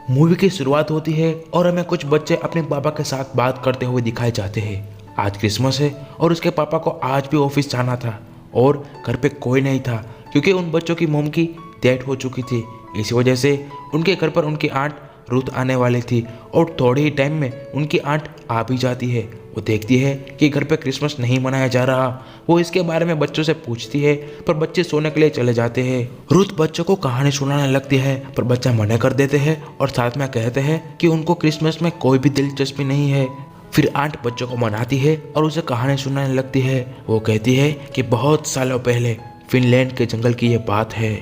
Movie की शुरुआत होती है और हमें कुछ बच्चे अपने पापा के साथ बात करते हुए दिखाए जाते हैं। आज क्रिसमस है और उसके पापा को आज भी ऑफिस जाना था और घर पे कोई नहीं था क्योंकि उन बच्चों की मोम की डेथ हो चुकी थी। इसी वजह से उनके घर पर उनकी आंट रुथ आने वाली थी और थोड़े ही टाइम में उनकी आंट आ भी जाती है। वो देखती है कि घर पे क्रिसमस नहीं मनाया जा रहा। वो इसके बारे में बच्चों से पूछती है पर बच्चे सोने के लिए चले जाते हैं। रुथ बच्चों को कहानी सुनाने लगती है पर बच्चा मना कर देते हैं और साथ में कहते हैं कि उनको क्रिसमस में कोई भी दिलचस्पी नहीं है। फिर आंट बच्चों को मनाती है और उसे कहानी सुनाने लगती है। वो कहती है कि बहुत सालों पहले फिनलैंड के जंगल की ये बात है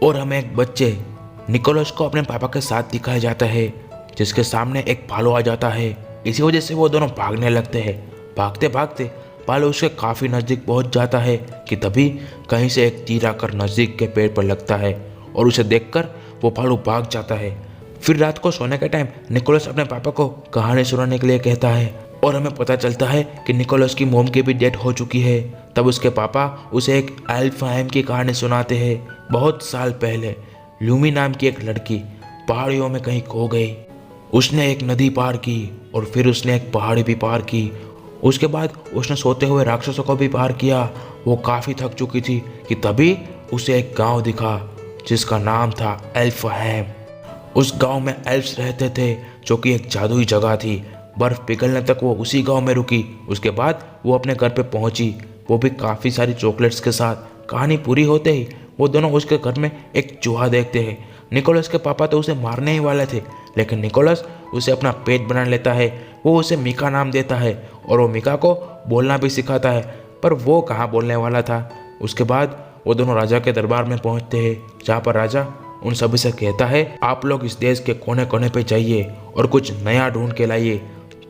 और हमें एक बच्चे निकोलस को अपने पापा के साथ दिखाया जाता है जिसके सामने एक भालू आ जाता है। इसी वजह से वो दोनों भागने लगते हैं। भागते भागते भालू उसके काफ़ी नज़दीक पहुंच जाता है कि तभी कहीं से एक तीर आकर नज़दीक के पेड़ पर लगता है और उसे देखकर वो भालू भाग जाता है। फिर रात को सोने के टाइम निकोलस अपने पापा को कहानी सुनाने के लिए कहता है और हमें पता चलता है कि निकोलस की मोम की भी डेथ हो चुकी है। तब उसके पापा उसे एक एल्फहाइम की कहानी सुनाते हैं। बहुत साल पहले लूमी नाम की एक लड़की पहाड़ियों में कहीं खो गई। उसने एक नदी पार की और फिर उसने एक पहाड़ी भी पार की। उसके बाद उसने सोते हुए राक्षसों को भी पार किया। वो काफ़ी थक चुकी थी कि तभी उसे एक गांव दिखा जिसका नाम था एल्फहाइम। उस गांव में एल्फ्स रहते थे जो कि एक जादुई जगह थी। बर्फ़ पिघलने तक वो उसी गांव में रुकी। उसके बाद वो अपने घर पे पहुंची, वो भी काफ़ी सारी चॉकलेट्स के साथ। कहानी पूरी होते ही वो दोनों उसके घर में एक चूहा देखते हैं। निकोलस के पापा तो उसे मारने ही वाले थे लेकिन निकोलस उसे अपना पेट बना लेता है। वो उसे मीका नाम देता है और वो मीका को बोलना भी सिखाता है पर वो कहाँ बोलने वाला था। उसके बाद वो दोनों राजा के दरबार में पहुँचते हैं जहाँ पर राजा उन सभी से कहता है आप लोग इस देश के कोने कोने पे जाइए और कुछ नया ढूंढ के लाइए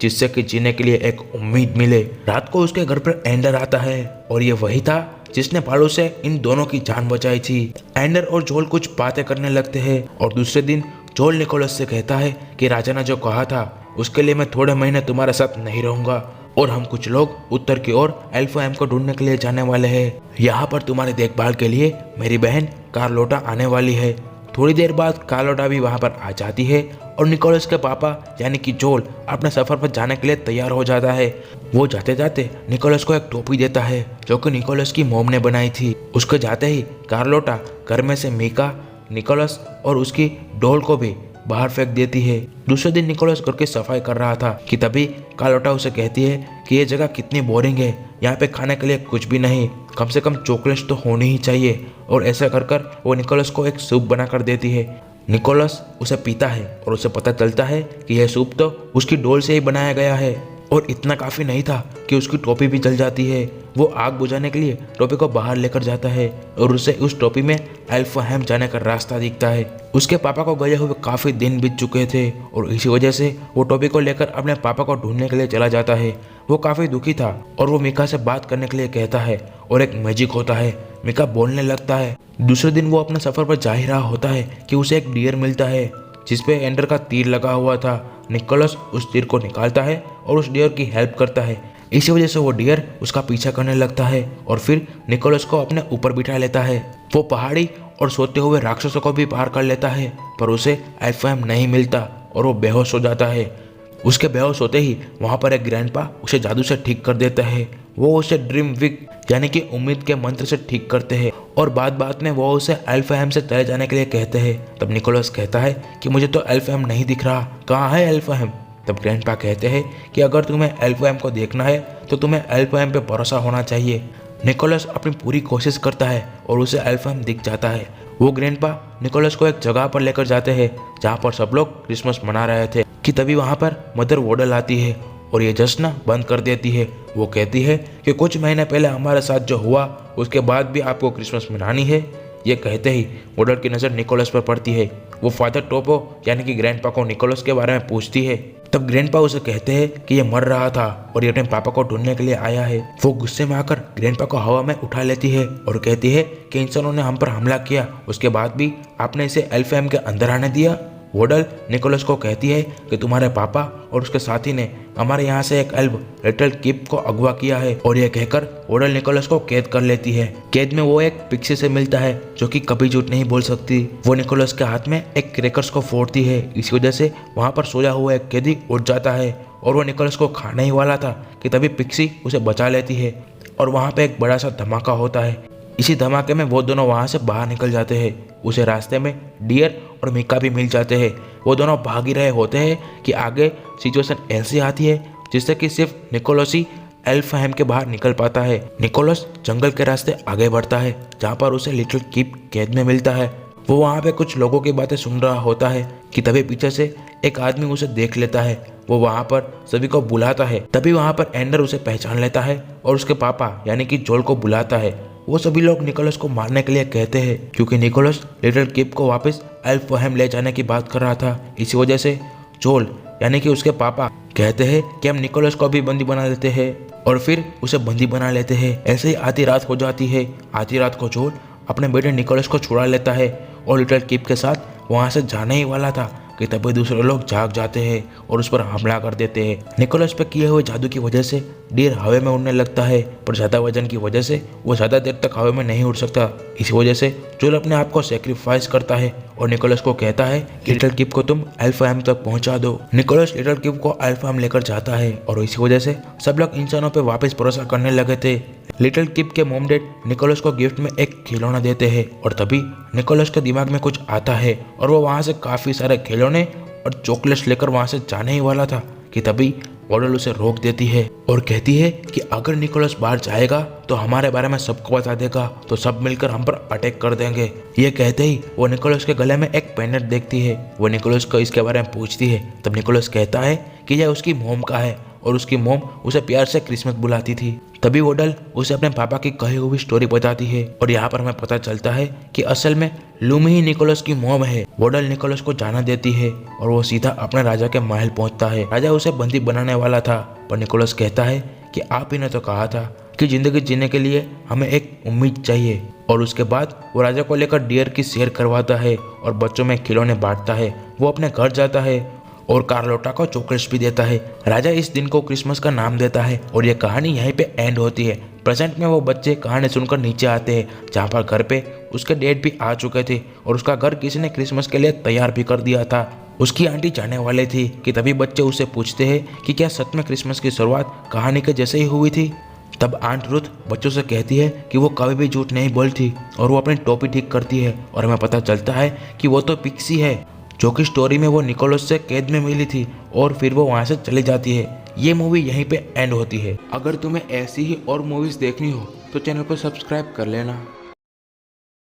जिससे कि जीने के लिए एक उम्मीद मिले। रात को उसके घर पर एंडर आता है और ये वही था जिसने भालू से इन दोनों की जान बचाई थी। एंडर और जोल कुछ बातें करने लगते हैं और दूसरे दिन जोल निकोलस से कहता है कि राजा ने जो कहा था उसके लिए मैं थोड़े महीने तुम्हारे साथ नहीं रहूंगा और हम कुछ लोग उत्तर की ओर एल्फहाइम को ढूंढने के लिए जाने वाले हैं। यहाँ पर तुम्हारी देखभाल के लिए मेरी बहन कार्लोटा आने वाली है। थोड़ी देर बाद कार्लोटा भी वहाँ पर आ जाती है और निकोलस के पापा यानी कि जोल अपने सफ़र पर जाने के लिए तैयार हो जाता है। वो जाते जाते निकोलस को एक टोपी देता है जो कि निकोलस की मोम ने बनाई थी। उसके जाते ही कार्लोटा घर में से मीका, निकोलस और उसकी डॉल को भी बाहर फेंक देती है। दूसरे दिन निकोलस घर की सफाई कर रहा था कि तभी कार्लोटा उसे कहती है कि ये जगह कितनी बोरिंग है, यहाँ पे खाने के लिए कुछ भी नहीं, कम से कम चॉकलेट्स तो होनी ही चाहिए। और ऐसा कर कर वो निकोलस को एक सूप बना कर देती है। निकोलस उसे पीता है और उसे पता चलता है कि यह सूप तो उसकी डोल से ही बनाया गया है। और इतना काफ़ी नहीं था कि उसकी टोपी भी जल जाती है। वो आग बुझाने के लिए टोपी को बाहर लेकर जाता है और उसे उस टोपी में एल्फहाइम जाने का रास्ता दिखता है। उसके पापा को गए हुए काफ़ी दिन बीत चुके थे और इसी वजह से वो टोपी को लेकर अपने पापा को ढूंढने के लिए चला जाता है। वो काफ़ी दुखी था और वो मीका से बात करने के लिए कहता है और एक मैजिक होता है। मीका बोलने लगता है। दूसरे दिन वो अपने सफ़र पर जा ही रहा होता है कि उसे एक डियर मिलता है जिसपे एंडर का तीर लगा हुआ था। निकोलस उस तीर को निकालता है और उस डियर की हेल्प करता है। इसी वजह से वो डियर उसका पीछा करने लगता है और फिर निकोलस को अपने ऊपर बिठा लेता है। वो पहाड़ी और सोते हुए राक्षसों को भी पार कर लेता है पर उसे एल्फहाइम नहीं मिलता और वो बेहोश हो जाता है। उसके बेहोश होते ही वहाँ पर एक ग्रैंडपा उसे जादू से ठीक कर देता है। वो उसे ड्रीम विक यानी कि उम्मीद के मंत्र से ठीक करते हैं और बात में वो उसे एल्फहाइम से चले जाने के लिए कहते हैं। तब निकोलस कहता है कि मुझे तो एल्फहाइम नहीं दिख रहा, कहाँ है एल्फहाइम। तब ग्रैंडपा कहते हैं कि अगर तुम्हें एल्फहाइम को देखना है तो तुम्हें एल्फहाइम पे भरोसा होना चाहिए। निकोलस अपनी पूरी कोशिश करता है और उसे एल्फहाइम दिख जाता है। वो ग्रैंडपा निकोलस को एक जगह पर लेकर जाते हैं जहाँ पर सब लोग क्रिसमस मना रहे थे कि तभी वहाँ पर मदर वोडल आती है और ये जश्न बंद कर देती है। वो कहती है कि कुछ महीने पहले हमारे साथ जो हुआ उसके बाद भी आपको क्रिसमस मनानी है। ये कहते ही वोडल की नज़र निकोलस पर पड़ती है। वो फादर टोपो यानी कि ग्रैंडपा को निकोलस के बारे में पूछती है। तब ग्रैंडपा उसे कहते हैं कि ये मर रहा था और ये अपने पापा को ढूंढने के लिए आया है। वो गुस्से में आकर ग्रैंडपा को हवा में उठा लेती है और कहती है कि इंसानों ने हम पर हमला किया, उसके बाद भी आपने इसे एल्फहाइम के अंदर आने दिया। वोडल निकोलस को कहती है कि तुम्हारे पापा और उसके साथी ने हमारे यहाँ से एक एल्फ लिटिल किप को अगवा किया है। और यह कहकर वोडल निकोलस को कैद कर लेती है। कैद में वो एक पिक्सी से मिलता है जो कि कभी झूठ नहीं बोल सकती। वो निकोलस के हाथ में एक क्रैकर्स को फोड़ती है। इसी वजह से वहाँ पर सोया हुआ एक कैदी उठ जाता है और वो निकोलस को खाने ही वाला था कि तभी पिक्सी उसे बचा लेती है और वहाँ पे एक बड़ा सा धमाका होता है। इसी धमाके में वो दोनों वहाँ से बाहर निकल जाते हैं। उसे रास्ते में डियर और मिका भी मिल जाते हैं। वो दोनों भाग ही रहे होते हैं कि आगे सिचुएशन ऐसी आती है जिससे कि सिर्फ निकोलस ही एल्फहेम के बाहर निकल पाता है। निकोलस जंगल के रास्ते आगे बढ़ता है जहाँ पर उसे लिटिल किप कैद में मिलता है। वो वहाँ पे कुछ लोगों की बातें सुन रहा होता है कि तभी पीछे से एक आदमी उसे देख लेता है। वो वहाँ पर सभी को बुलाता है। तभी वहाँ पर एंडर उसे पहचान लेता है और उसके पापा यानी कि जोल को बुलाता है। वो सभी लोग निकोलस को मारने के लिए कहते हैं क्योंकि निकोलस लिटिल किप को वापस एल्फहेम ले जाने की बात कर रहा था। इसी वजह से जोल यानी कि उसके पापा कहते हैं कि हम निकोलस को भी बंदी बना लेते हैं और फिर उसे बंदी बना लेते हैं। ऐसे ही आधी रात हो जाती है। आधी रात को जोल अपने बेटे निकोलस को छुड़ा लेता है और लिटिल किप के साथ वहाँ से जाने ही वाला था कि तभी दूसरे लोग जाग जाते हैं और उस पर हमला कर देते हैं। निकोलस पे किए हुए जादू की वजह से डियर हवा में उड़ने लगता है, पर ज़्यादा वजन की वजह से वो ज़्यादा देर तक हवा में नहीं उड़ सकता। इसी वजह से जोल अपने आप को सेक्रीफाइस करता है और निकोलस को कहता है कि लिटिल किप को तुम एल्फहेम तक पहुंचा दो। निकोलस लिटिल किप को एल्फहेम लेकर जाता है और इसी वजह से सब लोग इंसानों पर वापस भरोसा करने लगे थे। लिटिल किप के मॉम डैड निकोलस को गिफ्ट में एक खिलौना देते हैं और तभी निकोलस के दिमाग में कुछ आता है और वो वहाँ से काफ़ी सारे खिलौने और चॉकलेट्स लेकर वहाँ से जाने ही वाला था कि तभी वोडल उसे रोक देती है और कहती है कि अगर निकोलस बाहर जाएगा तो हमारे बारे में सबको बता देगा, तो सब मिलकर हम पर अटैक कर देंगे। ये कहते ही वो निकोलस के गले में एक पेंडेंट देखती है। वो निकोलस को इसके बारे में पूछती है। तब निकोलस कहता है कि यह उसकी मोम का है और उसकी मोम उसे प्यार से क्रिसमस बुलाती थी। तभी वोडल उसे अपने पापा की कही हुई स्टोरी बताती है और यहाँ पर हमें पता चलता है कि असल में लूमी ही निकोलस की मोम है। वोडल निकोलस को जाना देती है और वो सीधा अपने राजा के महल पहुंचता है। राजा उसे बंदी बनाने वाला था, पर निकोलस कहता है कि आप ही ने तो कहा था कि जिंदगी जीने के लिए हमें एक उम्मीद चाहिए। और उसके बाद वो राजा को लेकर डियर की सैर करवाता है और बच्चों में खिलौने बांटता है। वो अपने घर जाता है और कार्लोटा को चॉकलेट्स भी देता है। राजा इस दिन को क्रिसमस का नाम देता है और ये कहानी यहीं पे एंड होती है। प्रेजेंट में वो बच्चे कहानी सुनकर नीचे आते हैं जहाँ पर घर पे उसके डैड भी आ चुके थे और उसका घर किसी ने क्रिसमस के लिए तैयार भी कर दिया था। उसकी आंटी जाने वाले थी कि तभी बच्चे उससे पूछते हैं कि क्या सच में क्रिसमस की शुरुआत कहानी के जैसे ही हुई थी। तब आंट रुथ बच्चों से कहती है कि वो कभी भी झूठ नहीं बोलती और वो अपनी टोपी ठीक करती है और हमें पता चलता है कि वो तो पिक्सी है जो कि स्टोरी में वो निकोलस से कैद में मिली थी और फिर वो वहाँ से चली जाती है। ये मूवी यहीं पे एंड होती है। अगर तुम्हें ऐसी ही और मूवीज़ देखनी हो तो चैनल को सब्सक्राइब कर लेना।